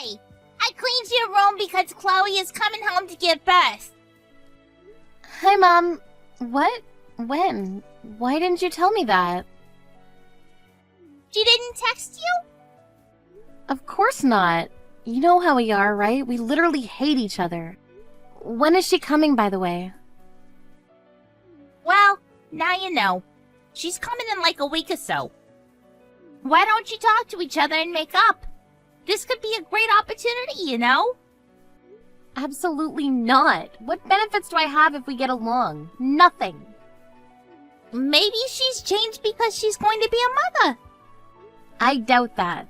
Hey, I cleaned your room because Chloe is coming home to give birth. Hi, Mom. What? When? Why didn't you tell me that? She didn't text you? Of course not. You know how we are, right? We literally hate each other. When is she coming, by the way? Well, now you know. She's coming in like a week or so. Why don't you talk to each other and make up? This could be a great opportunity, you know? Absolutely not. What benefits do I have if we get along? Nothing. Maybe she's changed because she's going to be a mother. I doubt that.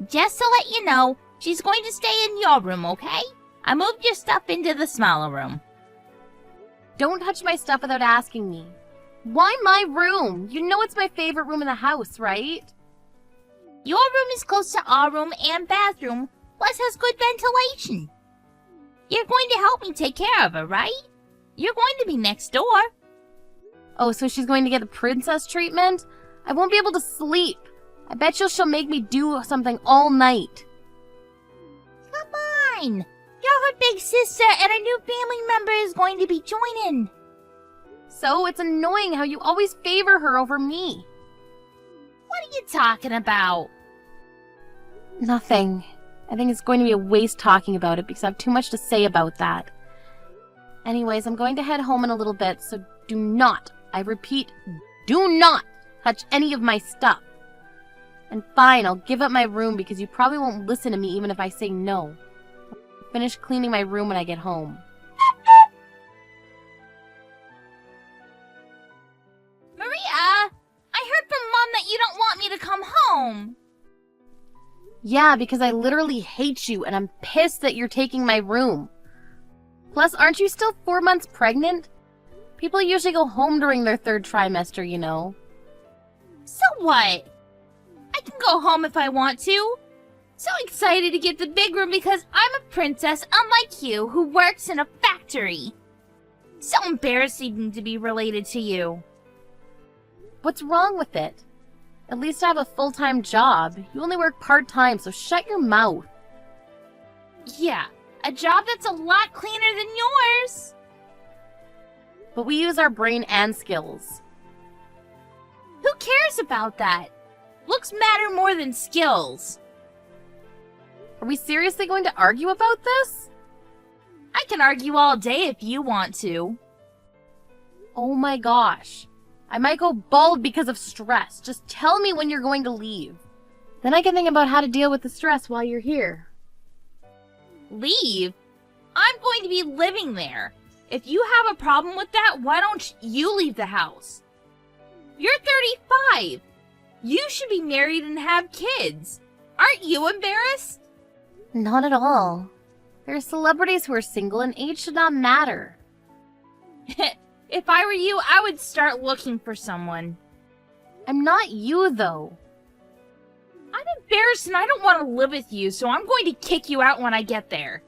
Just to let you know, she's going to stay in your room, okay? I moved your stuff into the smaller room. Don't touch my stuff without asking me. Why my room? You know it's my favorite room in the house, right? Your room is close to our room and bathroom, plus has good ventilation. You're going to help me take care of her, right? You're going to be next door. Oh, so she's going to get the princess treatment? I won't be able to sleep. I bet she'll make me do something all night. Come on! You're her big sister and a new family member is going to be joining. So it's annoying how you always favor her over me. What are you talking about? Nothing. I think it's going to be a waste talking about it because I have too much to say about that. Anyways, I'm going to head home in a little bit, so do not, I repeat, do not touch any of my stuff. And fine, I'll give up my room because you probably won't listen to me even if I say no. I'll finish cleaning my room when I get home. Maria, I heard from Mom that you don't want me to come home. Yeah, because I literally hate you and I'm pissed that you're taking my room. Plus, aren't you still 4 months pregnant? People usually go home during their 3rd trimester, you know. So what? I can go home if I want to. So excited to get the big room because I'm a princess unlike you who works in a factory. So embarrassing to be related to you. What's wrong with it? At least I have a full-time job. You only work part-time, so shut your mouth. Yeah, a job that's a lot cleaner than yours. But we use our brain and skills. Who cares about that? Looks matter more than skills. Are we seriously going to argue about this? I can argue all day if you want to. Oh my gosh. I might go bald because of stress. Just tell me when you're going to leave. Then I can think about how to deal with the stress while you're here. Leave? I'm going to be living there. If you have a problem with that, why don't you leave the house? You're 35. You should be married and have kids. Aren't you embarrassed? Not at all. There are celebrities who are single and age should not matter. If I were you, I would start looking for someone. I'm not you, though. I'm embarrassed and I don't want to live with you, so I'm going to kick you out when I get there.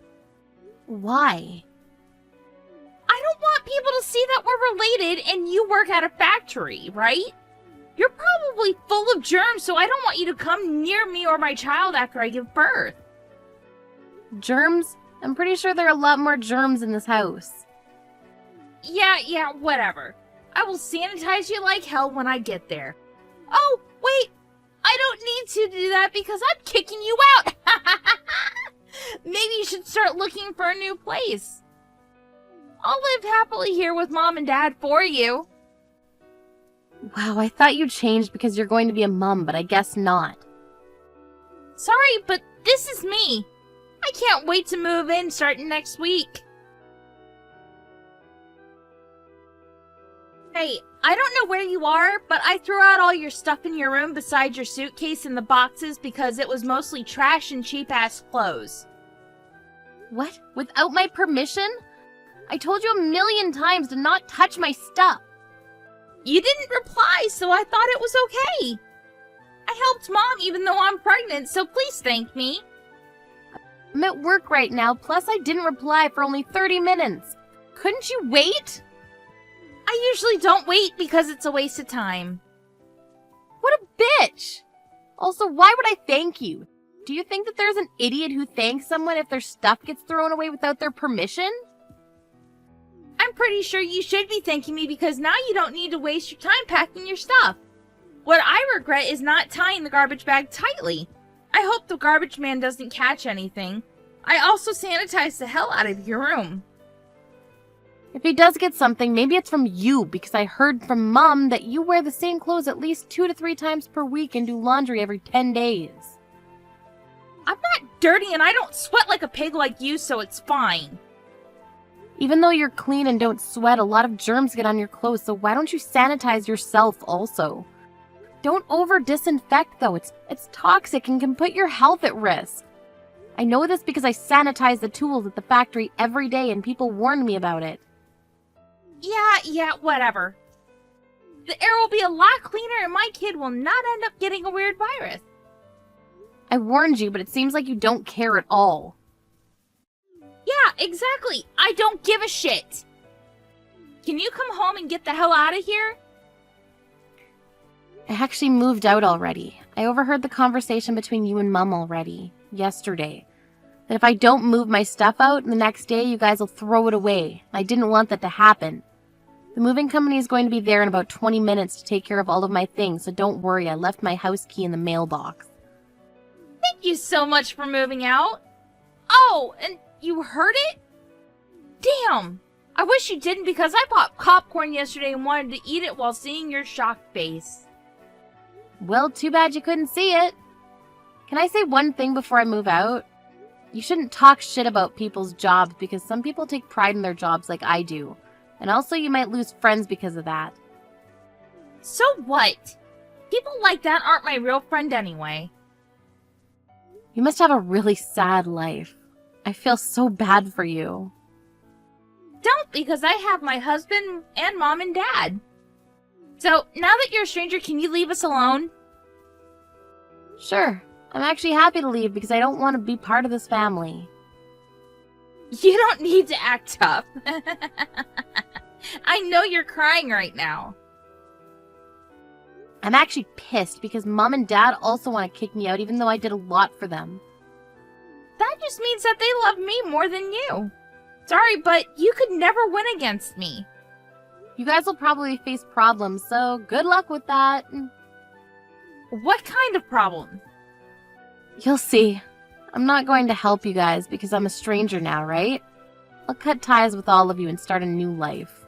Why? I don't want people to see that we're related and you work at a factory, right? You're probably full of germs, so I don't want you to come near me or my child after I give birth. Germs? I'm pretty sure there are a lot more germs in this house. Yeah, whatever. I will sanitize you like hell when I get there. Oh, wait! I don't need to do that because I'm kicking you out! Maybe you should start looking for a new place. I'll live happily here with Mom and Dad for you. Wow, I thought you changed because you're going to be a mom, but I guess not. Sorry, but this is me. I can't wait to move in starting next week. Hey, I don't know where you are, but I threw out all your stuff in your room besides your suitcase and the boxes because it was mostly trash and cheap-ass clothes. What? Without my permission? I told you a million times to not touch my stuff. You didn't reply, so I thought it was okay. I helped Mom even though I'm pregnant, so please thank me. I'm at work right now, plus I didn't reply for only 30 minutes. Couldn't you wait? I usually don't wait because it's a waste of time. What a bitch! Also, why would I thank you? Do you think that there's an idiot who thanks someone if their stuff gets thrown away without their permission? I'm pretty sure you should be thanking me because now you don't need to waste your time packing your stuff. What I regret is not tying the garbage bag tightly. I hope the garbage man doesn't catch anything. I also sanitized the hell out of your room. If he does get something, maybe it's from you, because I heard from Mom that you wear the same clothes at least 2 to 3 times per week and do laundry every 10 days. I'm not dirty and I don't sweat like a pig like you, so it's fine. Even though you're clean and don't sweat, a lot of germs get on your clothes, so why don't you sanitize yourself also? Don't over-disinfect, though. It's toxic and can put your health at risk. I know this because I sanitize the tools at the factory every day and people warned me about it. Yeah, whatever. The air will be a lot cleaner and my kid will not end up getting a weird virus. I warned you, but it seems like you don't care at all. Yeah, exactly. I don't give a shit. Can you come home and get the hell out of here? I actually moved out already. I overheard the conversation between you and Mom already, yesterday. That if I don't move my stuff out, the next day you guys will throw it away. I didn't want that to happen. The moving company is going to be there in about 20 minutes to take care of all of my things, so don't worry, I left my house key in the mailbox. Thank you so much for moving out. Oh, and you heard it? Damn. I wish you didn't because I bought popcorn yesterday and wanted to eat it while seeing your shocked face. Well, too bad you couldn't see it. Can I say one thing before I move out? You shouldn't talk shit about people's jobs because some people take pride in their jobs like I do. And also you might lose friends because of that. So what? People like that aren't my real friend anyway. You must have a really sad life. I feel so bad for you. Don't, because I have my husband and Mom and Dad. So, now that you're a stranger, can you leave us alone? Sure. I'm actually happy to leave because I don't want to be part of this family. You don't need to act tough. I know you're crying right now. I'm actually pissed because Mom and Dad also want to kick me out even though I did a lot for them. That just means that they love me more than you. Sorry, but you could never win against me. You guys will probably face problems, so good luck with that. What kind of problem? You'll see. I'm not going to help you guys because I'm a stranger now, right? I'll cut ties with all of you and start a new life.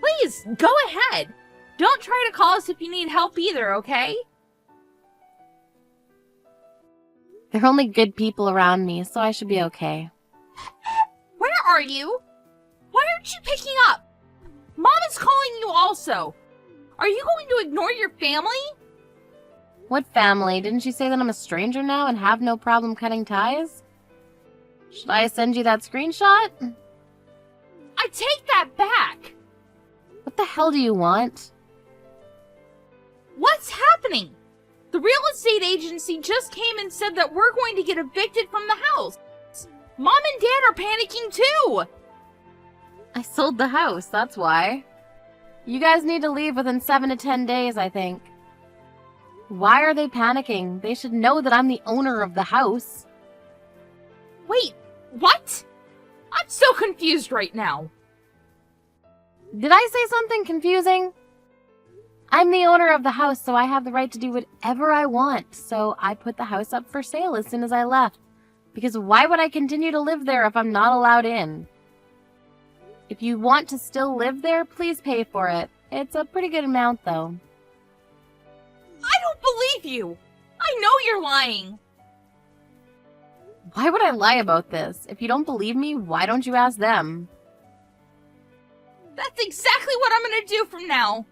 Please, go ahead. Don't try to call us if you need help either, okay? There are only good people around me, so I should be okay. Where are you? Why aren't you picking up? Mom is calling you also. Are you going to ignore your family? What family? Didn't she say that I'm a stranger now and have no problem cutting ties? Should I send you that screenshot? I take that back. What the hell do you want? What's happening? The real estate agency just came and said that we're going to get evicted from the house. Mom and Dad are panicking too. I sold the house, that's why. You guys need to leave within 7 to 10 days, I think. Why are they panicking? They should know that I'm the owner of the house. Wait, what? I'm so confused right now. Did I say something confusing? I'm the owner of the house, so I have the right to do whatever I want. So I put the house up for sale as soon as I left. Because why would I continue to live there if I'm not allowed in? If you want to still live there, please pay for it. It's a pretty good amount, though. I don't believe you. I know you're lying. Why would I lie about this? If you don't believe me, why don't you ask them? That's exactly what I'm gonna do from now.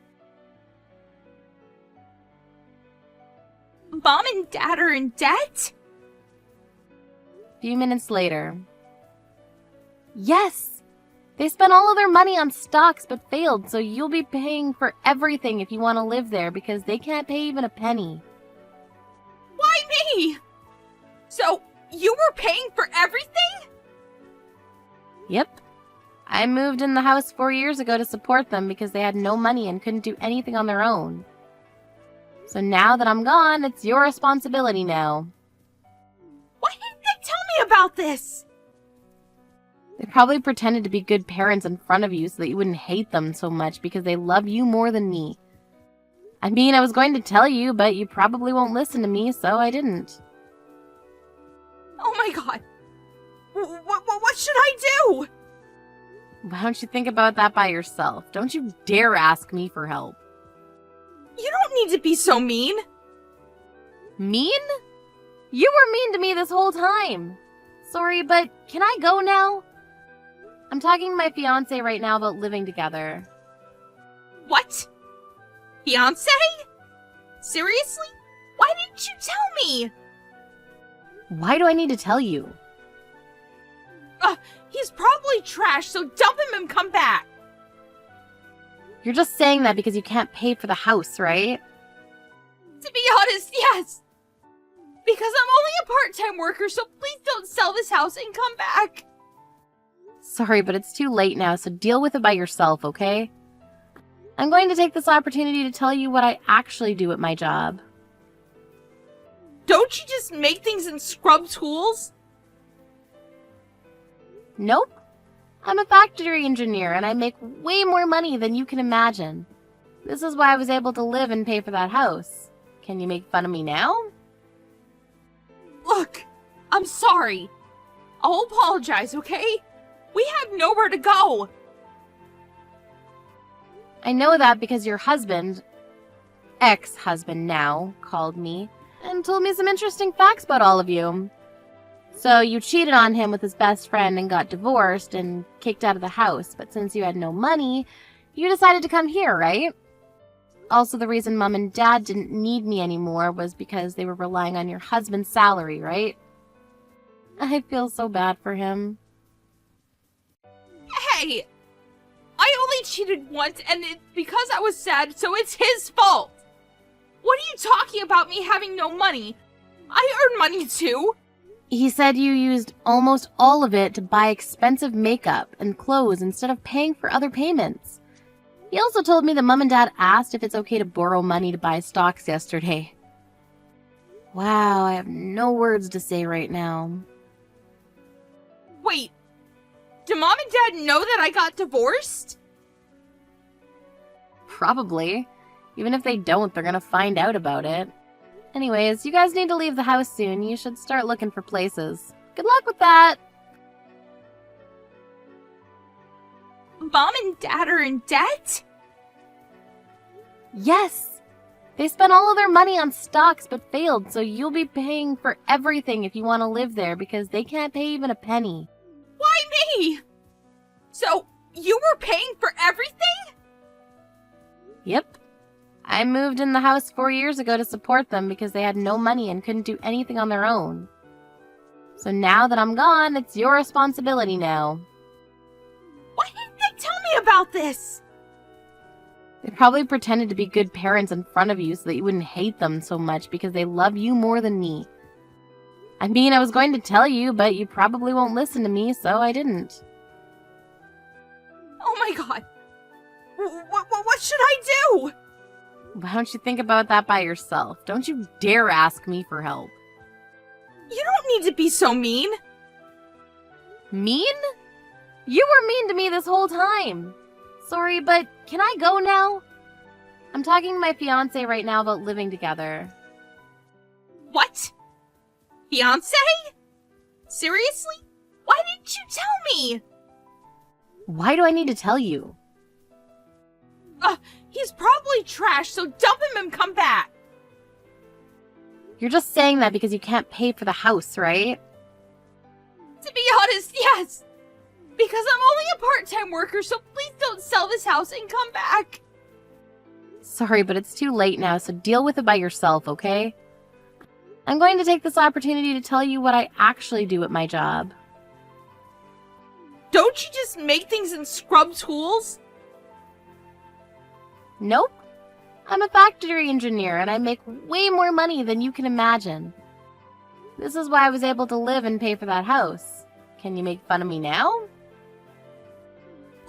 Mom and Dad are in debt? A few minutes later. Yes! They spent all of their money on stocks but failed, so you'll be paying for everything if you want to live there because they can't pay even a penny. Why me? So, you were paying for everything? Yep. I moved in the house 4 years ago to support them because they had no money and couldn't do anything on their own. So now that I'm gone, it's your responsibility now. Why didn't they tell me about this? They probably pretended to be good parents in front of you so that you wouldn't hate them so much because they love you more than me. I mean, I was going to tell you, but you probably won't listen to me, so I didn't. Oh my god. What should I do? Why don't you think about that by yourself? Don't you dare ask me for help. You don't need to be so mean. Mean? You were mean to me this whole time. Sorry, but can I go now? I'm talking to my fiancé right now about living together. What? Fiancé? Seriously? Why didn't you tell me? Why do I need to tell you? He's probably trash, so dump him and come back. You're just saying that because you can't pay for the house, right? To be honest, yes. Because I'm only a part-time worker, so please don't sell this house and come back. Sorry, but it's too late now, so deal with it by yourself, okay? I'm going to take this opportunity to tell you what I actually do at my job. Don't you just make things and scrub tools? Nope. I'm a factory engineer, and I make way more money than you can imagine. This is why I was able to live and pay for that house. Can you make fun of me now? Look, I'm sorry. I'll apologize, okay? We have nowhere to go. I know that because your husband, ex-husband now, called me and told me some interesting facts about all of you. So you cheated on him with his best friend and got divorced and kicked out of the house, but since you had no money, you decided to come here, right? Also, the reason Mom and Dad didn't need me anymore was because they were relying on your husband's salary, right? I feel so bad for him. Hey, I only cheated once, and it's because I was sad, so it's his fault. What are you talking about me having no money? I earn money too. He said you used almost all of it to buy expensive makeup and clothes instead of paying for other payments. He also told me that Mom and Dad asked if it's okay to borrow money to buy stocks yesterday. Wow, I have no words to say right now. Wait, do Mom and Dad know that I got divorced? Probably. Even if they don't, they're gonna find out about it. Anyways, you guys need to leave the house soon. You should start looking for places. Good luck with that! Mom and Dad are in debt? Yes! They spent all of their money on stocks but failed, so you'll be paying for everything if you want to live there because they can't pay even a penny. Why me? So, you were paying for everything? Yep. I moved in the house 4 years ago to support them because they had no money and couldn't do anything on their own. So now that I'm gone, it's your responsibility now. Why didn't they tell me about this? They probably pretended to be good parents in front of you so that you wouldn't hate them so much because they love you more than me. I mean, I was going to tell you, but you probably won't listen to me, so I didn't. Oh my god. What should I do? Why don't you think about that by yourself? Don't you dare ask me for help. You don't need to be so mean. Mean? You were mean to me this whole time. Sorry, but can I go now? I'm talking to my fiancé right now about living together. What? Fiancé? Seriously? Why didn't you tell me? Why do I need to tell you? He's probably trash, so dump him and come back. You're just saying that because you can't pay for the house, right? To be honest, yes. Because I'm only a part-time worker, so please don't sell this house and come back. Sorry, but it's too late now, so deal with it by yourself, okay? I'm going to take this opportunity to tell you what I actually do at my job. Don't you just make things and scrub tools? Nope. I'm a factory engineer, and I make way more money than you can imagine. This is why I was able to live and pay for that house. Can you make fun of me now?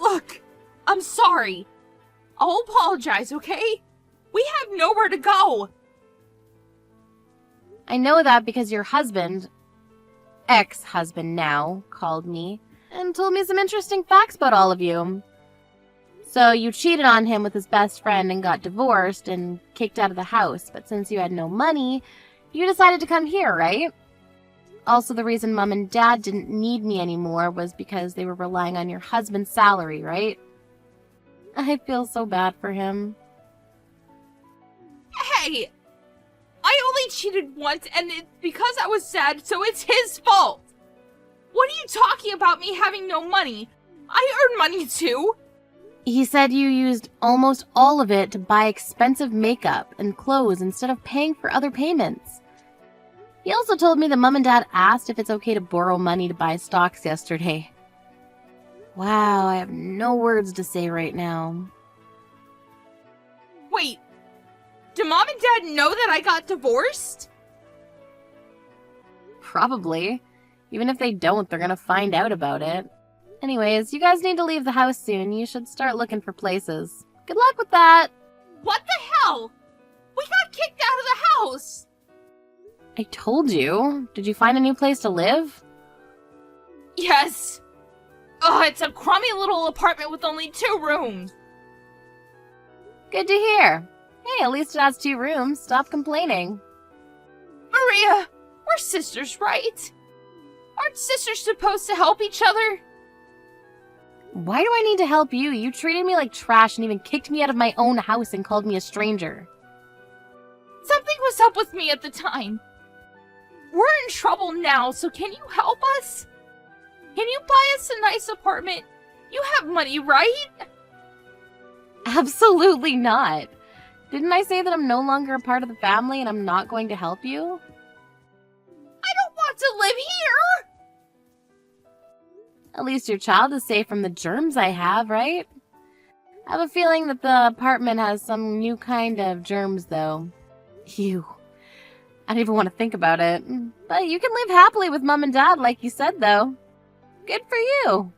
Look, I'm sorry. I'll apologize, okay? We have nowhere to go. I know that because your husband, ex-husband now, called me and told me some interesting facts about all of you. So you cheated on him with his best friend and got divorced and kicked out of the house, but since you had no money, you decided to come here, right? Also, the reason Mom and Dad didn't need me anymore was because they were relying on your husband's salary, right? I feel so bad for him. Hey! I only cheated once, and it's because I was sad, so it's his fault! What are you talking about me having no money? I earn money too! He said you used almost all of it to buy expensive makeup and clothes instead of paying for other payments. He also told me that Mom and Dad asked if it's okay to borrow money to buy stocks yesterday. Wow, I have no words to say right now. Wait, do Mom and Dad know that I got divorced? Probably. Even if they don't, they're gonna find out about it. Anyways, you guys need to leave the house soon. You should start looking for places. Good luck with that! What the hell? We got kicked out of the house! I told you. Did you find a new place to live? Yes! Oh, it's a crummy little apartment with only 2 rooms. Good to hear. Hey, at least it has 2 rooms. Stop complaining. Maria, we're sisters, right? Aren't sisters supposed to help each other? Why do I need to help you? You treated me like trash and even kicked me out of my own house and called me a stranger. Something was up with me at the time. We're in trouble now, so can you help us? Can you buy us a nice apartment? You have money, right? Absolutely not. Didn't I say that I'm no longer a part of the family and I'm not going to help you? I don't want to live here! At least your child is safe from the germs I have, right? I have a feeling that the apartment has some new kind of germs, though. Ew. I don't even want to think about it. But you can live happily with Mom and Dad, like you said, though. Good for you.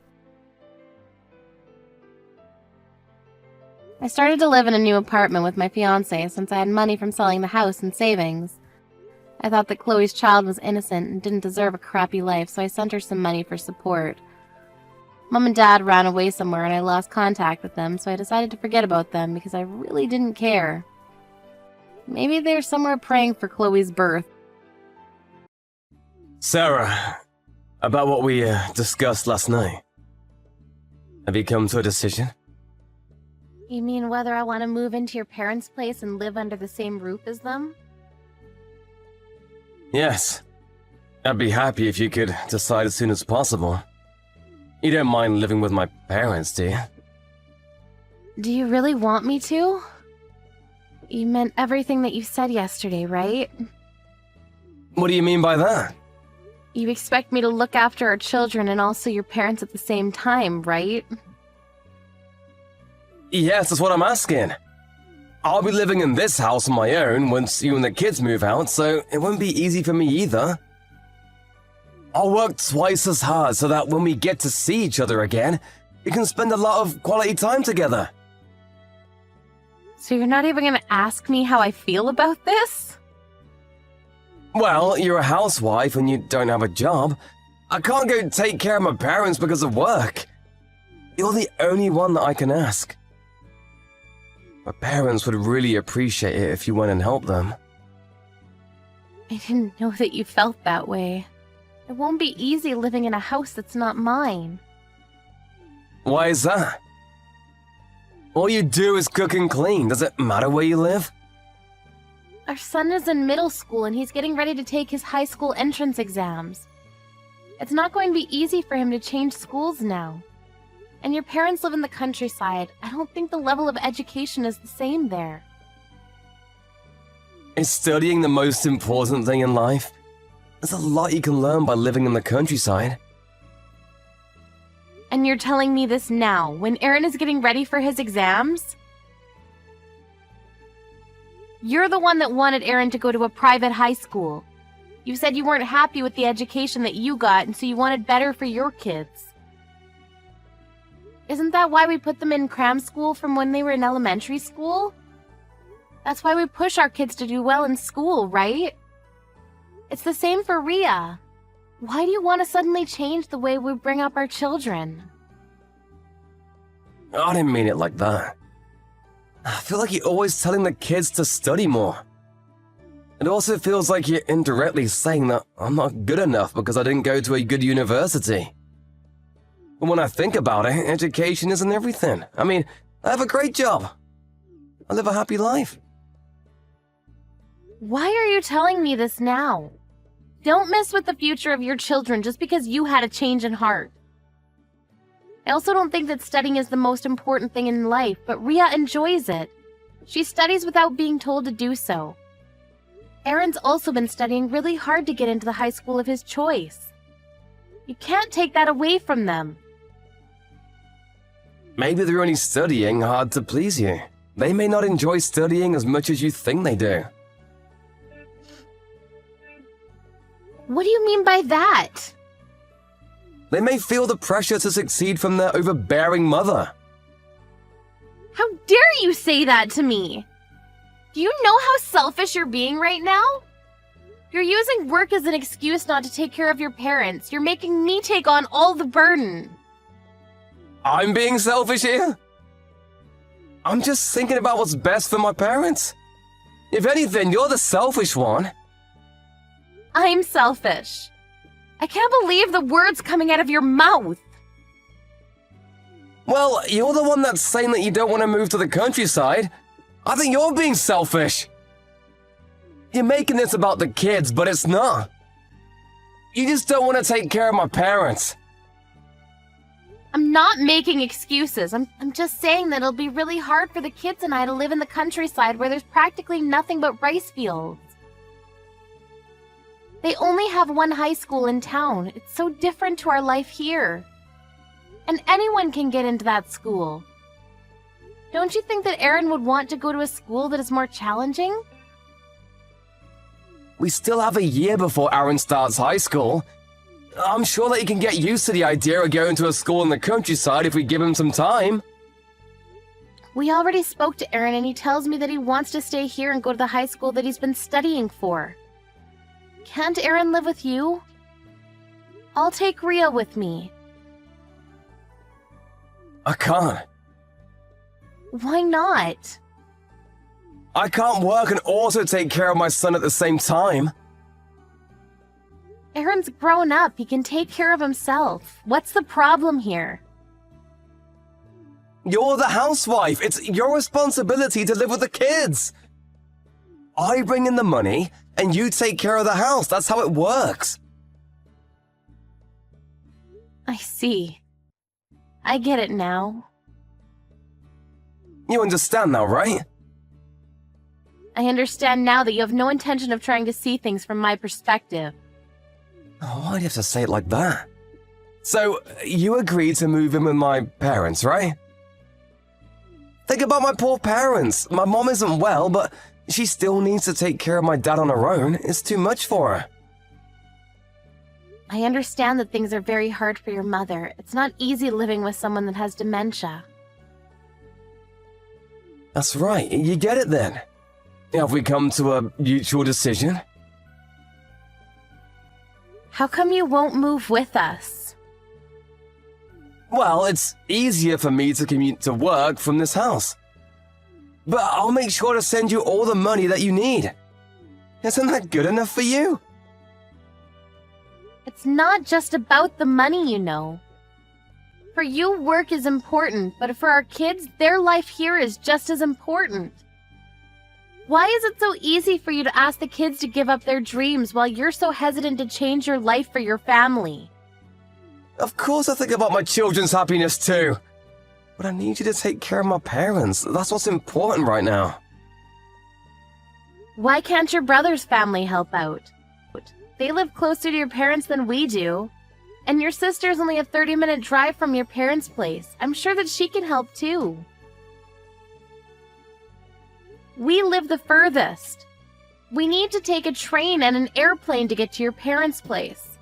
I started to live in a new apartment with my fiancé since I had money from selling the house and savings. I thought that Chloe's child was innocent and didn't deserve a crappy life, so I sent her some money for support. Mom and Dad ran away somewhere and I lost contact with them, so I decided to forget about them because I really didn't care. Maybe they're somewhere praying for Chloe's birth. Sarah, about what we discussed last night. Have you come to a decision? You mean whether I want to move into your parents' place and live under the same roof as them? Yes. I'd be happy if you could decide as soon as possible. You don't mind living with my parents, do you? Do you really want me to? You meant everything that you said yesterday, right? What do you mean by that? You expect me to look after our children and also your parents at the same time, right? Yes, that's what I'm asking. I'll be living in this house on my own once you and the kids move out, so it won't be easy for me either. I'll work twice as hard so that when we get to see each other again, we can spend a lot of quality time together. So you're not even going to ask me how I feel about this? Well, you're a housewife and you don't have a job. I can't go take care of my parents because of work. You're the only one that I can ask. My parents would really appreciate it if you went and helped them. I didn't know that you felt that way. It won't be easy living in a house that's not mine. Why is that? All you do is cook and clean. Does it matter where you live? Our son is in middle school and he's getting ready to take his high school entrance exams. It's not going to be easy for him to change schools now. And your parents live in the countryside. I don't think the level of education is the same there. Is studying the most important thing in life? There's a lot you can learn by living in the countryside. And you're telling me this now, when Aaron is getting ready for his exams? You're the one that wanted Aaron to go to a private high school. You said you weren't happy with the education that you got, and so you wanted better for your kids. Isn't that why we put them in cram school from when they were in elementary school? That's why we push our kids to do well in school, right? It's the same for Rhea. Why do you want to suddenly change the way we bring up our children? I didn't mean it like that. I feel like you're always telling the kids to study more. It also feels like you're indirectly saying that I'm not good enough because I didn't go to a good university. But when I think about it, education isn't everything. I mean, I have a great job. I live a happy life. Why are you telling me this now? Don't mess with the future of your children just because you had a change in heart. I also don't think that studying is the most important thing in life, but Rhea enjoys it. She studies without being told to do so. Aaron's also been studying really hard to get into the high school of his choice. You can't take that away from them. Maybe they're only studying hard to please you. They may not enjoy studying as much as you think they do. What do you mean by that? They may feel the pressure to succeed from their overbearing mother. How dare you say that to me? Do you know how selfish you're being right now? You're using work as an excuse not to take care of your parents. You're making me take on all the burden. I'm being selfish here? I'm just thinking about what's best for my parents. If anything, you're the selfish one. I'm selfish. I can't believe the words coming out of your mouth. Well, you're the one that's saying that you don't want to move to the countryside. I think you're being selfish. You're making this about the kids, but it's not. You just don't want to take care of my parents. I'm not making excuses. I'm just saying that it'll be really hard for the kids and I to live in the countryside where there's practically nothing but rice fields. They only have one high school in town. It's so different to our life here. And anyone can get into that school. Don't you think that Aaron would want to go to a school that is more challenging? We still have a year before Aaron starts high school. I'm sure that he can get used to the idea of going to a school in the countryside if we give him some time. We already spoke to Aaron and he tells me that he wants to stay here and go to the high school that he's been studying for. Can't Aaron live with you? I'll take Rhea with me. I can't. Why not? I can't work and also take care of my son at the same time. Aaron's grown up. He can take care of himself. What's the problem here? You're the housewife. It's your responsibility to live with the kids. I bring in the money, and you take care of the house. That's how it works. I see. I get it now. You understand now, right? I understand now that you have no intention of trying to see things from my perspective. Oh, why do you have to say it like that? So, you agreed to move in with my parents, right? Think about my poor parents. My mom isn't well, but she still needs to take care of my dad on her own. It's too much for her. I understand that things are very hard for your mother. It's not easy living with someone that has dementia. That's right. You get it then. Have we come to a mutual decision? How come you won't move with us? Well, it's easier for me to commute to work from this house. But I'll make sure to send you all the money that you need. Isn't that good enough for you? It's not just about the money, you know. For you, work is important, but for our kids, their life here is just as important. Why is it so easy for you to ask the kids to give up their dreams while you're so hesitant to change your life for your family? Of course I think about my children's happiness too. But I need you to take care of my parents. That's what's important right now. Why can't your brother's family help out? They live closer to your parents than we do. And your sister's only a 30-minute drive from your parents' place. I'm sure that she can help too. We live the furthest. We need to take a train and an airplane to get to your parents' place.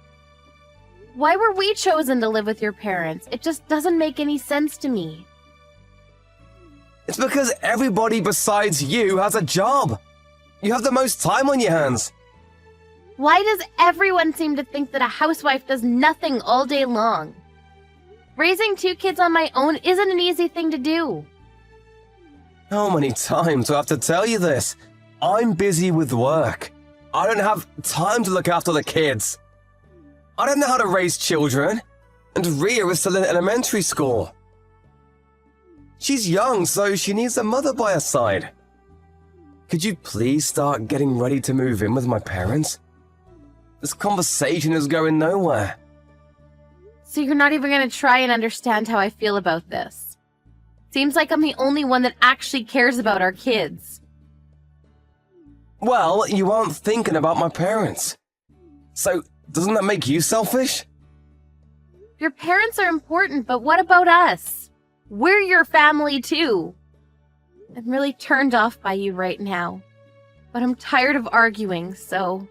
Why were we chosen to live with your parents? It just doesn't make any sense to me. It's because everybody besides you has a job. You have the most time on your hands. Why does everyone seem to think that a housewife does nothing all day long? Raising 2 kids on my own isn't an easy thing to do. How many times do I have to tell you this? I'm busy with work. I don't have time to look after the kids. I don't know how to raise children. And Ria is still in elementary school. She's young, so she needs a mother by her side. Could you please start getting ready to move in with my parents? This conversation is going nowhere. So you're not even going to try and understand how I feel about this. Seems like I'm the only one that actually cares about our kids. Well, you aren't thinking about my parents. So, doesn't that make you selfish? Your parents are important, but what about us? We're your family too. I'm really turned off by you right now. But I'm tired of arguing, so...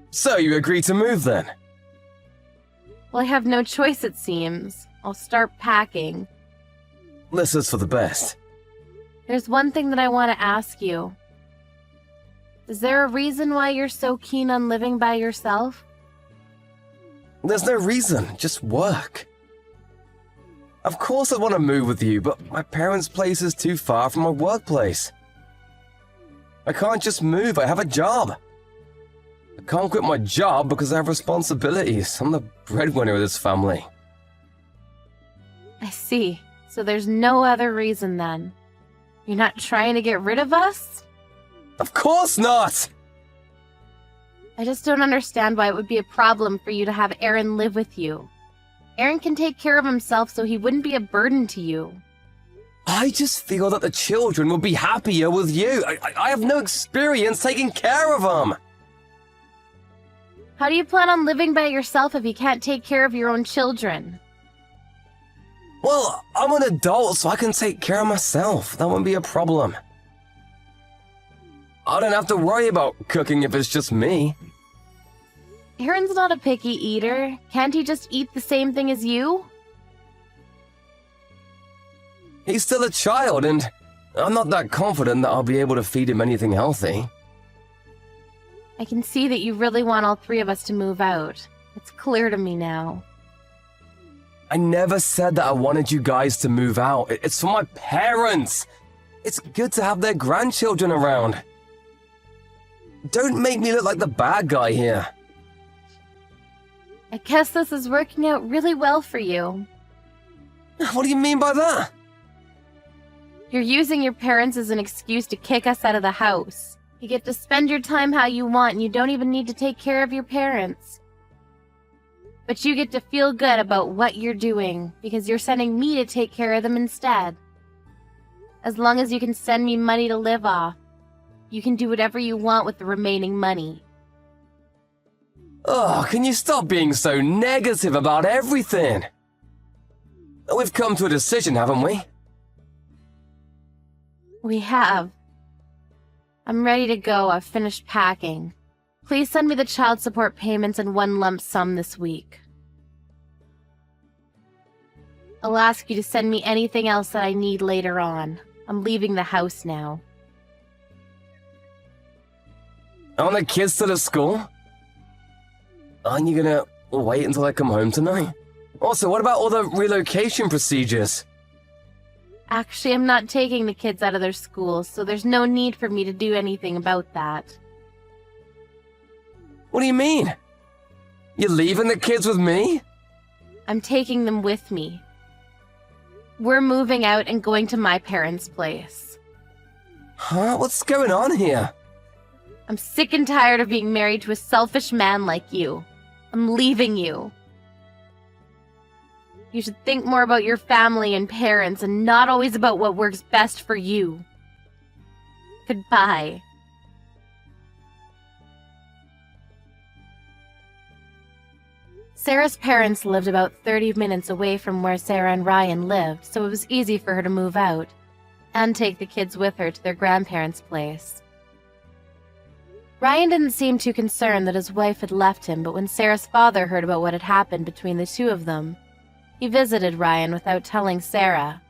So you agree to move then? Well, I have no choice, it seems. I'll start packing. This is for the best. There's one thing that I want to ask you. Is there a reason why you're so keen on living by yourself? There's no reason, just work. Of course I want to move with you, but my parents' place is too far from my workplace. I can't just move, I have a job. I can't quit my job because I have responsibilities. I'm the breadwinner of this family. I see. So there's no other reason then. You're not trying to get rid of us? Of course not! I just don't understand why it would be a problem for you to have Aaron live with you. Aaron can take care of himself so he wouldn't be a burden to you. I just feel that the children will be happier with you. I have no experience taking care of them. How do you plan on living by yourself if you can't take care of your own children? Well, I'm an adult, so I can take care of myself. That won't be a problem. I don't have to worry about cooking if it's just me. Aaron's not a picky eater. Can't he just eat the same thing as you? He's still a child, and I'm not that confident that I'll be able to feed him anything healthy. I can see that you really want all 3 of us to move out. It's clear to me now. I never said that I wanted you guys to move out. It's for my parents. It's good to have their grandchildren around. Don't make me look like the bad guy here. I guess this is working out really well for you. What do you mean by that? You're using your parents as an excuse to kick us out of the house. You get to spend your time how you want and you don't even need to take care of your parents. But you get to feel good about what you're doing because you're sending me to take care of them instead. As long as you can send me money to live off, you can do whatever you want with the remaining money. Oh, can you stop being so negative about everything? We've come to a decision, haven't we? We have. I'm ready to go. I've finished packing. Please send me the child support payments in one lump sum this week. I'll ask you to send me anything else that I need later on. I'm leaving the house now. Aren't the kids still at school? Aren't you gonna wait until I come home tonight? Also, what about all the relocation procedures? Actually, I'm not taking the kids out of their schools, so there's no need for me to do anything about that. What do you mean? You're leaving the kids with me? I'm taking them with me. We're moving out and going to my parents' place. Huh? What's going on here? I'm sick and tired of being married to a selfish man like you. I'm leaving you. You should think more about your family and parents and not always about what works best for you. Goodbye. Sarah's parents lived about 30 minutes away from where Sarah and Ryan lived, so it was easy for her to move out and take the kids with her to their grandparents' place. Ryan didn't seem too concerned that his wife had left him, but when Sarah's father heard about what had happened between the 2 of them, he visited Ryan without telling Sarah.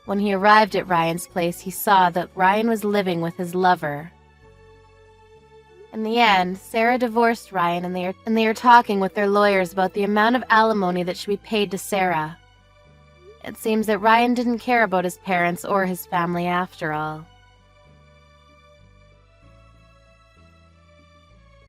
When he arrived at Ryan's place, he saw that Ryan was living with his lover. In the end, Sarah divorced Ryan and they are talking with their lawyers about the amount of alimony that should be paid to Sarah. It seems that Ryan didn't care about his parents or his family after all.